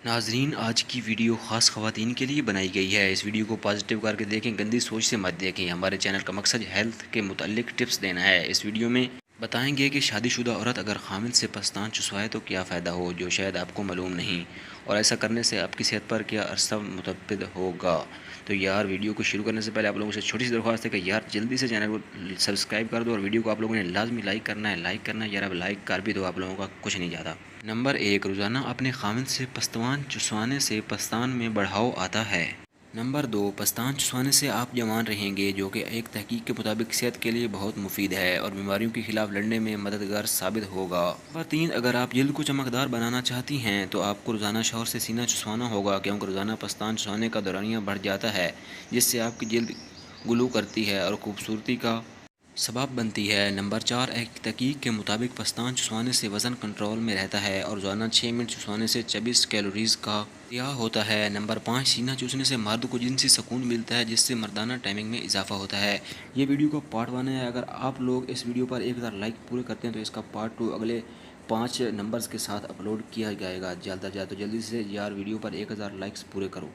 ناظرین، آج کی ویڈیو خاص خواتین کے لیے بنائی گئی ہے۔ اس ویڈیو کو پازیٹیو کر کے دیکھیں، گندی سوچ سے مت دیکھیں۔ ہمارے چینل کا مقصد ہیلتھ کے متعلق ٹپس دینا ہے۔ اس ویڈیو میں بتائیں گے کہ شادی شدہ عورت اگر خامند سے پستان چسوائے تو کیا فائدہ ہو، جو شاید آپ کو معلوم نہیں، اور ایسا کرنے سے آپ کی صحت پر کیا اثر مرتب ہوگا۔ تو یار، ویڈیو کو شروع کرنے سے پہلے آپ لوگوں سے چھوٹی سی درخواست ہے کہ یار جلدی سے چینل کو سبسکرائب کر دو، اور ویڈیو کو آپ لوگوں نے لازمی لائک کرنا ہے یار، اب لائک کر بھی دو، آپ لوگوں کا کچھ نہیں جاتا۔ نمبر 1، روزانہ اپنے خامند سے پستان چسوانے سے پستان میں بڑھاؤ آتا ہے۔ نمبر 2، پستان چسوانے سے آپ جوان رہیں گے، جو کہ ایک تحقیق کے مطابق صحت کے لیے بہت مفید ہے اور بیماریوں کے خلاف لڑنے میں مددگار ثابت ہوگا۔ نمبر 3، اگر آپ جلد کو چمکدار بنانا چاہتی ہیں تو آپ کو روزانہ شوہر سے سینہ چسوانا ہوگا، کیونکہ روزانہ پستان چسوانے کا دورانیہ بڑھ جاتا ہے، جس سے آپ کی جلد گلو کرتی ہے اور خوبصورتی کا سبب بنتی ہے۔ نمبر 4، ایک تحقیق کے مطابق پستان چسوانے سے وزن کنٹرول میں رہتا ہے اور روزانہ 6 منٹ چسوانے سے 26 کیلوریز کا ضیاع ہوتا ہے۔ نمبر 5، سینہ چوسنے سے مرد کو جنسی سکون ملتا ہے، جس سے مردانہ ٹائمنگ میں اضافہ ہوتا ہے۔ یہ ویڈیو کا پارٹ 1 ہے۔ اگر آپ لوگ اس ویڈیو پر 1000 لائک پورے کرتے ہیں تو اس کا پارٹ 2 اگلے 5 نمبرز کے ساتھ اپلوڈ کیا جائے گا جلد از جلد۔ تو جلدی سے یار ویڈیو پر 1000 لائکس پورے کرو۔